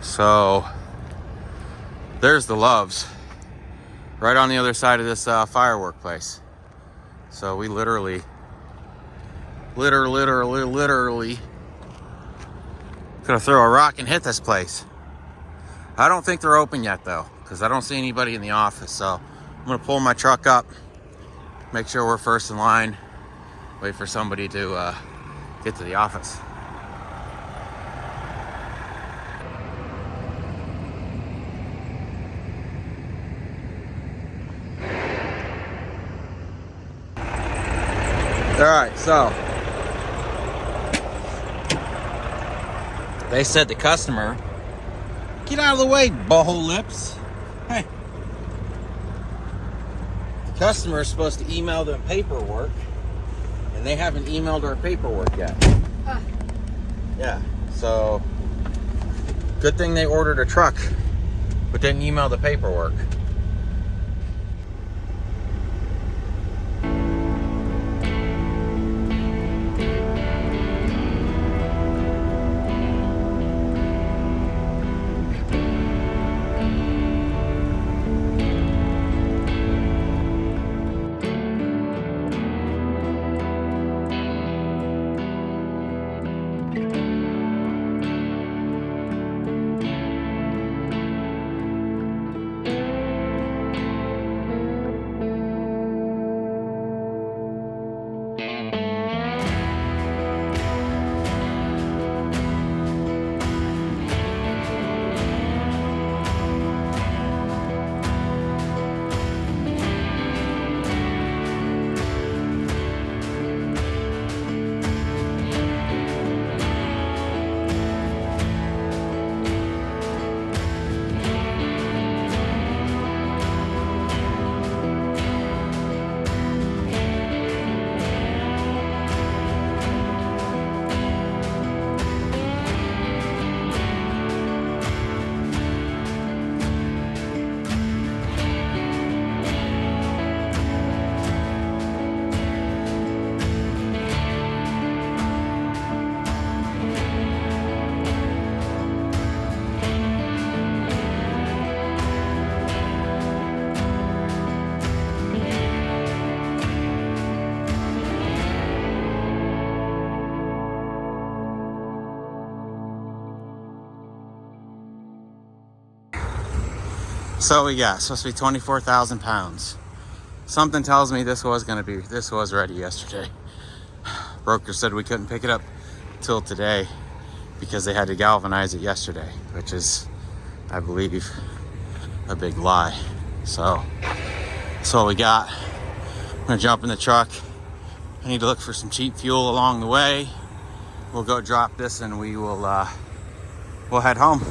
So there's the Loves right on the other side of this firework place. So we literally gonna throw a rock and hit this place. I don't think they're open yet though, because I don't see anybody in the office. So I'm gonna pull my truck up, make sure we're first in line, wait for somebody to get to the office. All right, so they said the customer, get out of the way, butthole lips. Hey. The customer is supposed to email them paperwork, and they haven't emailed our paperwork yet. Yeah, so good thing they ordered a truck, but didn't email the paperwork. So we got supposed to be 24,000 pounds. Something tells me this was ready yesterday. Broker said we couldn't pick it up till today because they had to galvanize it yesterday, which is, I believe, a big lie. So that's all we got. I'm gonna jump in the truck. I need to look for some cheap fuel along the way. We'll go drop this and we'll head home.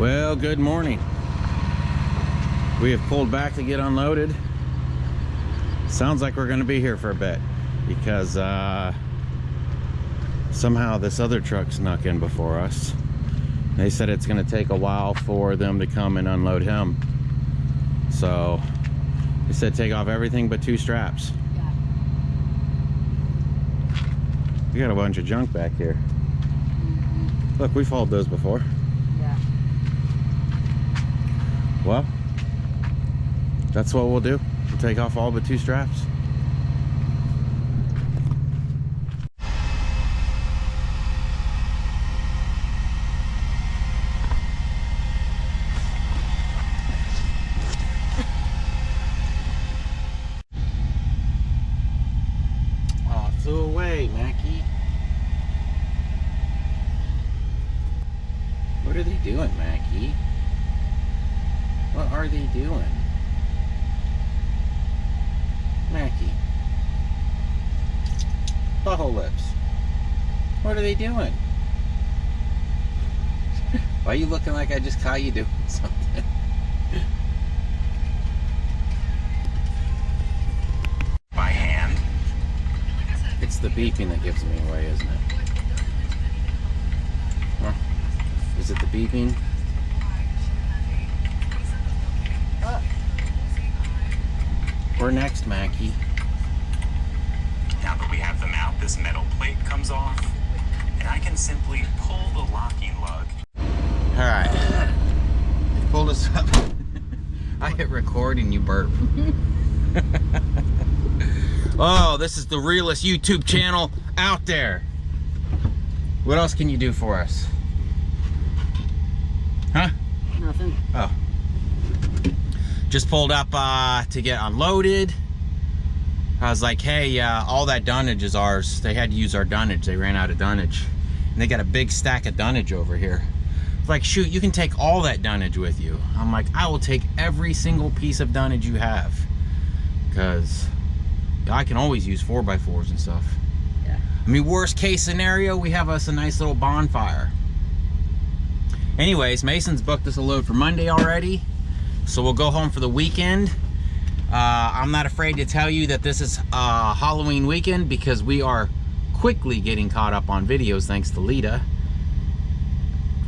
Well, good morning. We have pulled back to get unloaded. Sounds like we're going to be here for a bit because somehow this other truck snuck in before us. They said it's going to take a while for them to come and unload him. So they said take off everything but 2 straps. Yeah. We got a bunch of junk back here. Mm-hmm. Look, we've hauled those before. Yeah. Well, that's what we'll do. We'll take off all but 2 straps. Oh, flew away, Mackie. What are they doing, Mackie? What are they doing? Mackie. Butthole lips. What are they doing? Why are you looking like I just caught you doing something? By hand? It's the beeping that gives me away, isn't it? Huh? Is it the beeping? We're next, Mackie. Now that we have them out, this metal plate comes off, and I can simply pull the locking lug. Alright. They pulled us up. I hit record and you burp. Oh, this is the realest YouTube channel out there. What else can you do for us? Huh? Nothing. Oh. Just pulled up to get unloaded. I was like, hey, all that dunnage is ours. They had to use our dunnage. They ran out of dunnage. And they got a big stack of dunnage over here. It's like, shoot, you can take all that dunnage with you. I'm like, I will take every single piece of dunnage you have. Because I can always use 4x4s and stuff. Yeah. I mean, worst case scenario, we have us a nice little bonfire. Anyways, Mason's booked us a load for Monday already. So we'll go home for the weekend. I'm not afraid to tell you that this is Halloween weekend because we are quickly getting caught up on videos thanks to Lita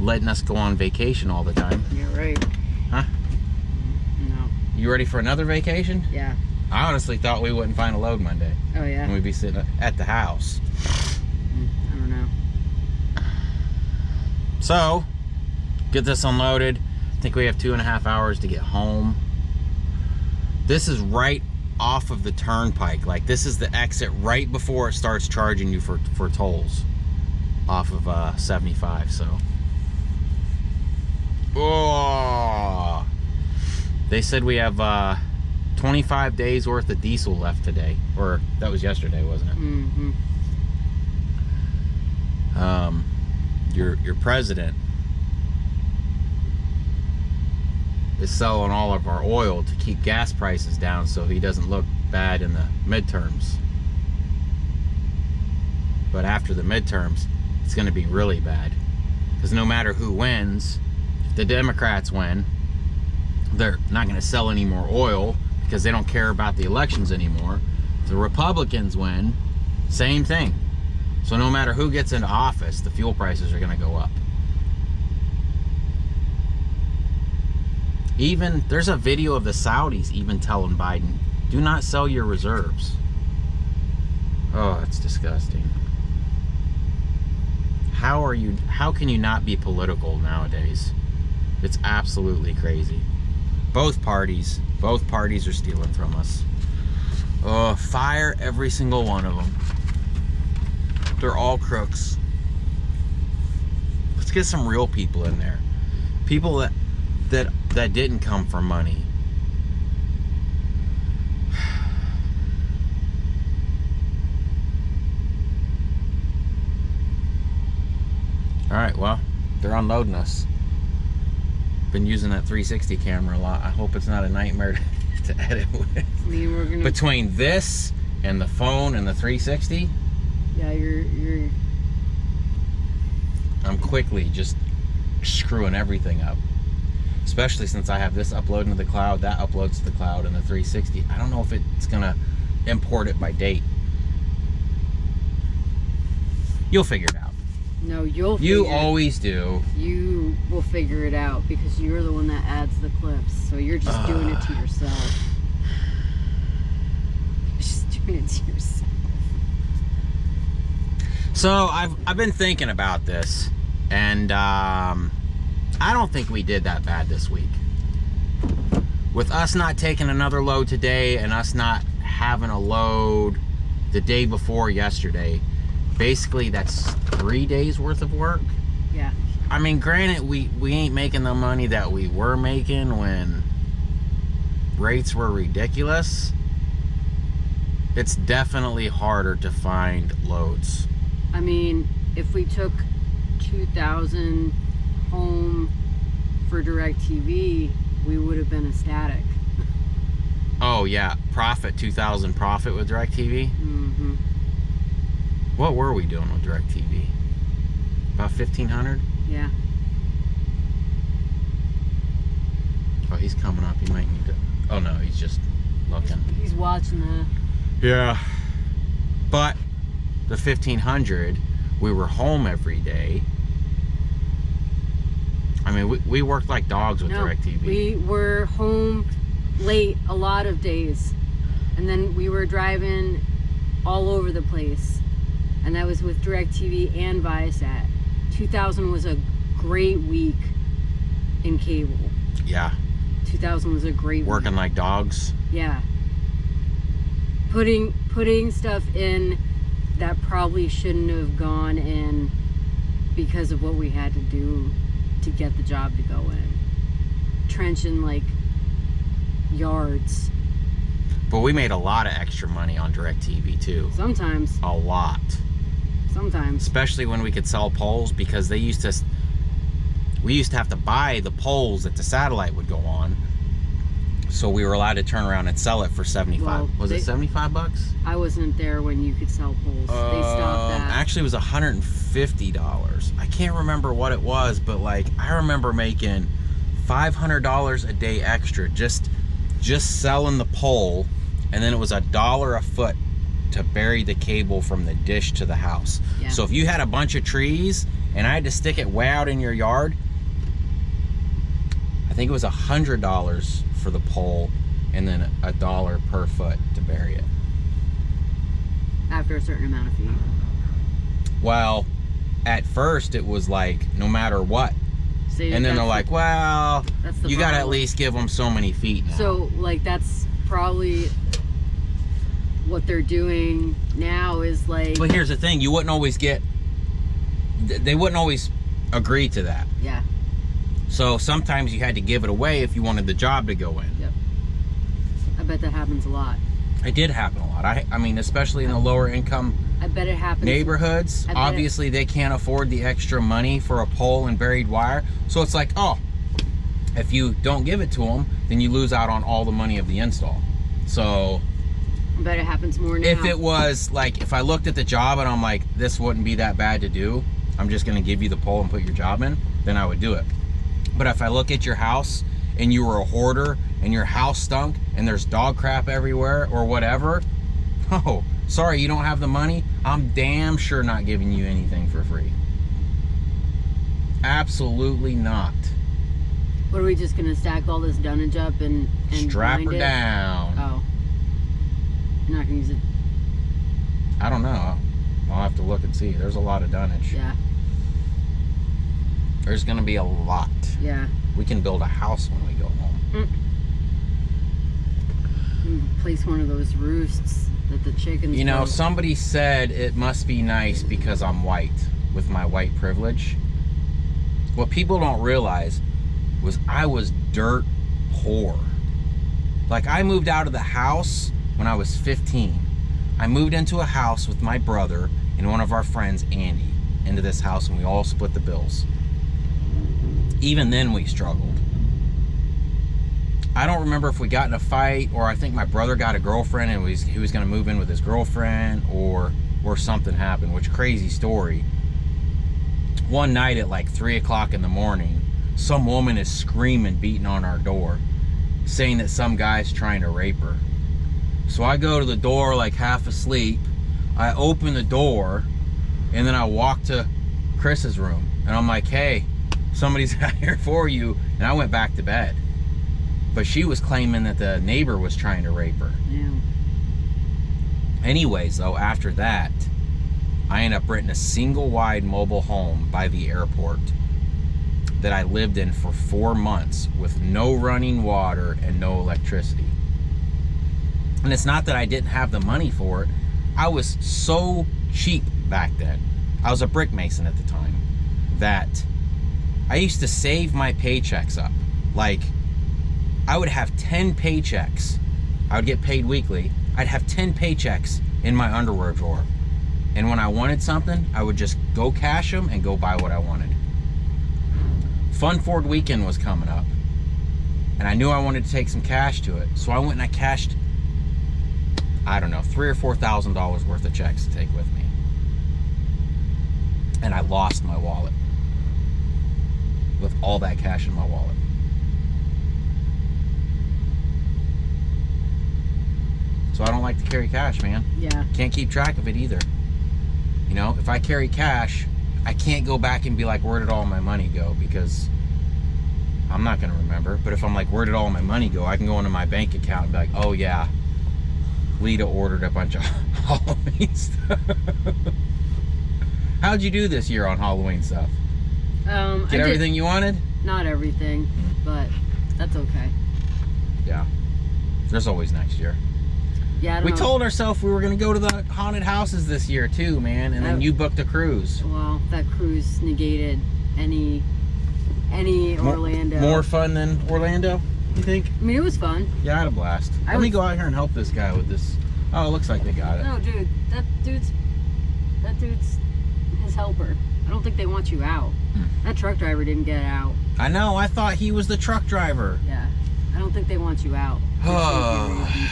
letting us go on vacation all the time. You're right. Huh? No. You ready for another vacation? Yeah. I honestly thought we wouldn't find a load Monday. Oh yeah. And we'd be sitting at the house. I don't know. So, get this unloaded. I think we have 2.5 hours to get home. This is right off of the turnpike. Like, this is the exit right before it starts charging you for tolls off of 75. So, oh, they said we have 25 days worth of diesel left today, or that was yesterday, wasn't it? Mm-hmm. Your president is selling all of our oil to keep gas prices down so he doesn't look bad in the midterms. But after the midterms, it's going to be really bad. Because no matter who wins, if the Democrats win, they're not going to sell any more oil because they don't care about the elections anymore. If the Republicans win, same thing. So no matter who gets into office, the fuel prices are going to go up. Even, there's a video of the Saudis even telling Biden, do not sell your reserves. Oh, that's disgusting. How can you not be political nowadays? It's absolutely crazy. Both parties are stealing from us. Oh, fire every single one of them. They're all crooks. Let's get some real people in there. People that didn't come for money. All right, well, they're unloading us. Been using that 360 camera a lot. I hope it's not a nightmare to edit with. I mean, we're gonna... Between this and the phone and the 360, Yeah, you're... I'm quickly just screwing everything up. especially since I have this uploading to the cloud, that uploads to the cloud, and the 360. I don't know if it's gonna import it by date. You'll figure it out. No, you always do. You will figure it out because you're the one that adds the clips. So you're just doing it to yourself. You're just doing it to yourself. So I've been thinking about this, and I don't think we did that bad this week. With us not taking another load today and us not having a load the day before yesterday, basically that's 3 days worth of work. Yeah. I mean, granted, we ain't making the money that we were making when rates were ridiculous. It's definitely harder to find loads. I mean, if we took 2,000 home for DirecTV, we would have been ecstatic. Oh yeah, 2,000 profit with DirecTV. Mm-hmm. What were we doing with DirecTV? About 1,500? Yeah. Oh, he's coming up. He might need to. Oh no, he's just looking. He's watching the. Yeah. But the 1,500, we were home every day. I mean, we worked like dogs with DirecTV. We were home late a lot of days, and then we were driving all over the place, and that was with DirecTV and Viasat. 2000 was a great week in cable. Yeah. 2000 was a great Working week. like dogs. Yeah. Putting stuff in that probably shouldn't have gone in because of what we had to do to get the job to go in. Trenching like yards. But we made a lot of extra money on DirecTV too. Sometimes. A lot. Sometimes. Especially when we could sell poles, because we used to have to buy the poles that the satellite would go on. So we were allowed to turn around and sell it for 75. Well, was it 75 bucks? I wasn't there when you could sell poles. They stopped that. Actually, it was $150. I can't remember what it was, but like I remember making $500 a day extra just selling the pole, and then it was $1 a foot to bury the cable from the dish to the house. Yeah. So if you had a bunch of trees and I had to stick it way out in your yard, I think it was $100 for the pole and then $1 per foot to bury it. After a certain amount of feet. Well, at first it was like no matter what. So And then they're like, well, you got to at problem. least give them so many feet now. So, like, that's probably what they're doing now is like... But here's the thing, they wouldn't always agree to that. Yeah. So sometimes you had to give it away if you wanted the job to go in. Yep. I bet that happens a lot. It did happen a lot. I mean, especially in the lower income I bet it happens. neighborhoods, obviously they can't afford the extra money for a pole and buried wire. So it's like, oh, if you don't give it to them, then you lose out on all the money of the install. So I bet it happens more now. if it was like, if I looked at the job and I'm like, this wouldn't be that bad to do, I'm just going to give you the pole and put your job in, then I would do it. But if I look at your house and you were a hoarder and your house stunk and there's dog crap everywhere or whatever, oh, sorry, you don't have the money, I'm damn sure not giving you anything for free. Absolutely not. What are we just gonna stack all this dunnage up and strap grind her it? down. Oh. You're not gonna use it. I don't know. I'll have to look and see. There's a lot of dunnage. Yeah. There's gonna be a lot. Yeah. We can build a house when we go home. Place one of those roosts that the chickens You know, build. somebody said it must be nice because I'm white, with my white privilege. What people don't realize was I was dirt poor. Like, I moved out of the house when I was 15. I moved into a house with my brother and one of our friends, Andy, into this house, and we all split the bills. Even then we struggled. I don't remember if we got in a fight, or I think my brother got a girlfriend and he was going to move in with his girlfriend, or something happened, which crazy story. One night at like 3 o'clock in the morning, some woman is screaming, beating on our door, saying that some guy's trying to rape her. So I go to the door like half asleep. I open the door, and then I walk to Chris's room, and I'm like, hey, somebody's out here for you. And I went back to bed. But she was claiming that the neighbor was trying to rape her. Yeah. Anyways, though, after that, I ended up renting a single wide mobile home by the airport that I lived in for 4 months with no running water and no electricity. And it's not that I didn't have the money for it. I was so cheap back then. I was a brick mason at the time that I used to save my paychecks up. Like, I would have 10 paychecks. I would get paid weekly. I'd have 10 paychecks in my underwear drawer. And when I wanted something, I would just go cash them and go buy what I wanted. Fun Ford weekend was coming up, and I knew I wanted to take some cash to it. So I went and I cashed, I don't know, $3,000 or $4,000 worth of checks to take with me. And I lost my wallet with all that cash in my wallet. So I don't like to carry cash, man. Yeah. Can't keep track of it either. You know, if I carry cash, I can't go back and be like, where did all my money go? Because I'm not going to remember. But if I'm like, where did all my money go? I can go into my bank account and be like, oh yeah, Lita ordered a bunch of Halloween stuff. How'd you do this year on Halloween stuff? Get everything you wanted? Not everything, but that's okay. Yeah. There's always next year. Yeah, I don't We know. told ourselves we were going to go to the haunted houses this year too, man. And then you booked a cruise. Well, that cruise negated any Orlando. More fun than Orlando, you think? I mean, it was fun. Yeah, I had a blast. Let me go out here and help this guy with this. Oh, it looks like they got it. No, dude, that dude's his helper. I don't think they want you out. That truck driver didn't get out. I know. I thought he was the truck driver. Yeah, I don't think they want you out. for safety reasons.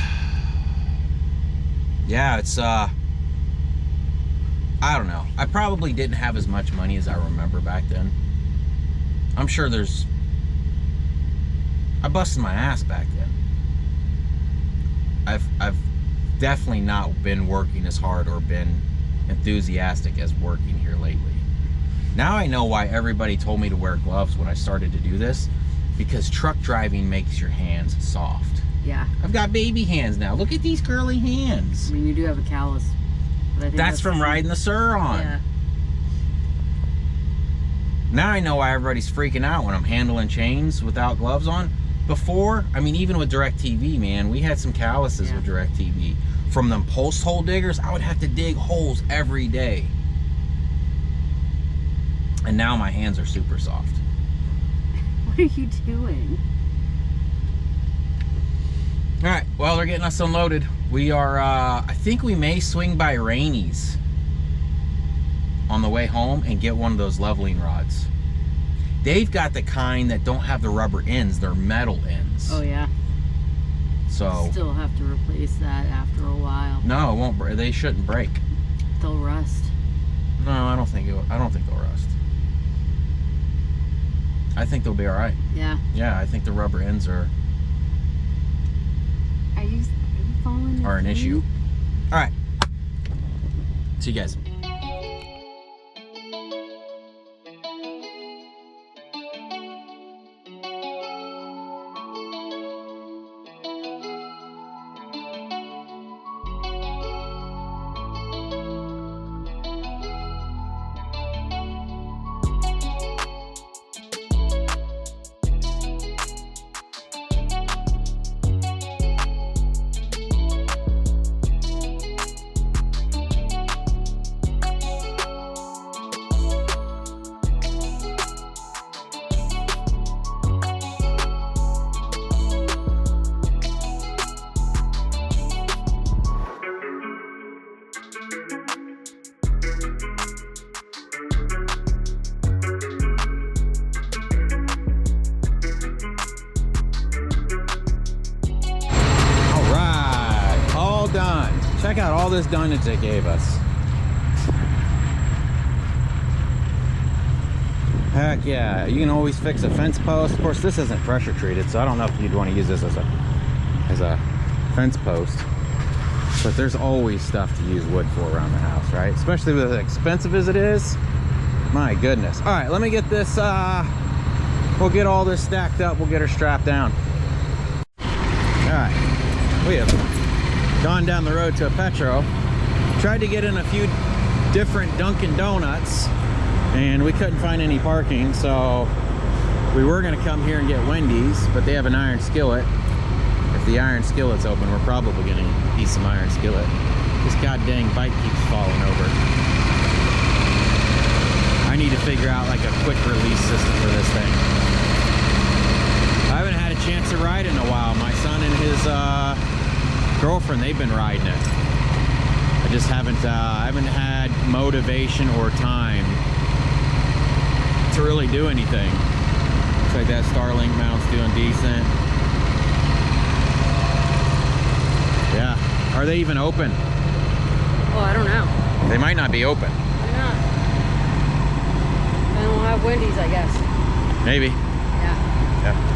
Yeah, it's I don't know. I probably didn't have as much money as I remember back then. I'm sure I busted my ass back then. I've definitely not been working as hard or been enthusiastic as working here lately. Now I know why everybody told me to wear gloves when I started to do this, because truck driving makes your hands soft. Yeah. I've got baby hands now. Look at these curly hands. I mean, you do have a callus. But I think That's from riding the Sur-on. Yeah. Now I know why everybody's freaking out when I'm handling chains without gloves on. Before, I mean, even with DirecTV, man, we had some calluses with DirecTV. From them post hole diggers, I would have to dig holes every day. And now my hands are super soft. What are you doing? All right, well, they're getting us unloaded. We are, I think we may swing by Rainey's on the way home and get one of those leveling rods. They've got the kind that don't have the rubber ends, they're metal ends. Oh yeah. So Still have to replace that after a while. no, it won't. They shouldn't break. They'll rust. No, I don't think they'll rust. I think they'll be all right. Yeah. Yeah, I think the rubber ends are Are you following? an issue. All right. See you guys. Check out all this dunnage they gave us. Heck yeah, you can always fix a fence post. Of course, this isn't pressure treated, so I don't know if you'd want to use this as a fence post. But there's always stuff to use wood for around the house, right? Especially with as expensive as it is. My goodness. All right, let me get this, we'll get all this stacked up. We'll get her strapped down. All right, we have gone down the road to a Petro. Tried to get in a few different Dunkin' Donuts, and we couldn't find any parking, so we were gonna come here and get Wendy's, but they have an iron skillet. If the iron skillet's open, we're probably gonna eat some iron skillet. This god dang bike keeps falling over. I need to figure out like a quick release system for this thing. I haven't had a chance to ride in a while. My son and his girlfriend, they've been riding it. I just haven't had motivation or time to really do anything. Looks like that Starlink mount's doing decent. Yeah. Are they even open? Oh, I don't know. They might not be open. Why not? I don't have Wendy's, I guess. Maybe. Yeah. Yeah.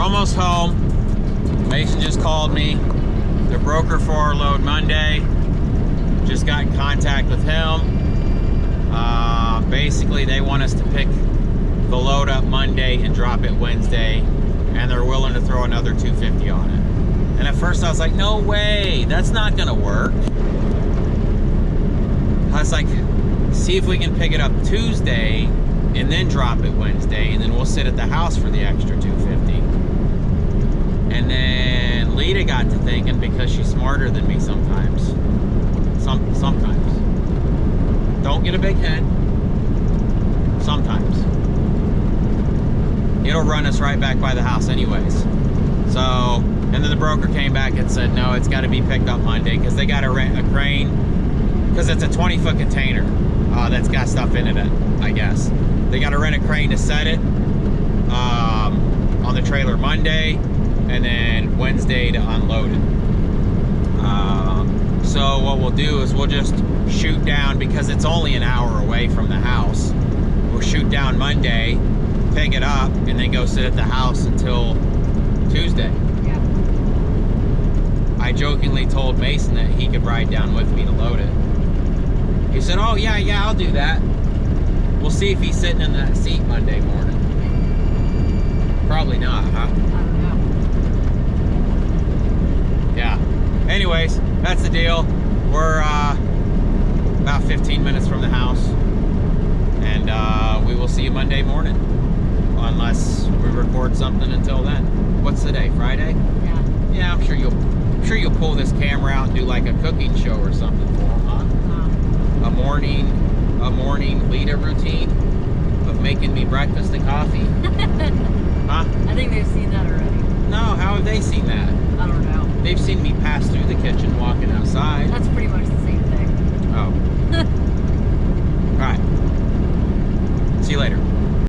Almost home. Mason just called me. The broker for our load Monday. Just got in contact with him. Basically, they want us to pick the load up Monday and drop it Wednesday, and they're willing to throw another $250 on it. And at first I was like, no way, that's not gonna work. I was like, see if we can pick it up Tuesday and then drop it Wednesday, and then we'll sit at the house for the extra $250. And then Lita got to thinking, because she's smarter than me sometimes. Sometimes. Don't get a big head. Sometimes. It'll run us right back by the house anyways. So, and then the broker came back and said, no, it's got to be picked up Monday, because they got to rent a crane, because it's a 20-foot container that's got stuff in it, I guess. They got to rent a crane to set it on the trailer Monday, and then Wednesday to unload it. So what we'll do is we'll just shoot down, because it's only an hour away from the house. We'll shoot down Monday, pick it up, and then go sit at the house until Tuesday. Yeah. I jokingly told Mason that he could ride down with me to load it. He said, oh yeah, I'll do that. We'll see if he's sitting in that seat Monday morning. Probably not, huh? I don't know. Yeah. Anyways, that's the deal. We're about 15 minutes from the house, and we will see you Monday morning, unless we record something until then. What's the day? Friday? Yeah. Yeah, I'm sure you'll pull this camera out and do like a cooking show or something for them, huh? A morning Lita routine of making me breakfast and coffee. Huh? I think they've seen that already. No, kitchen.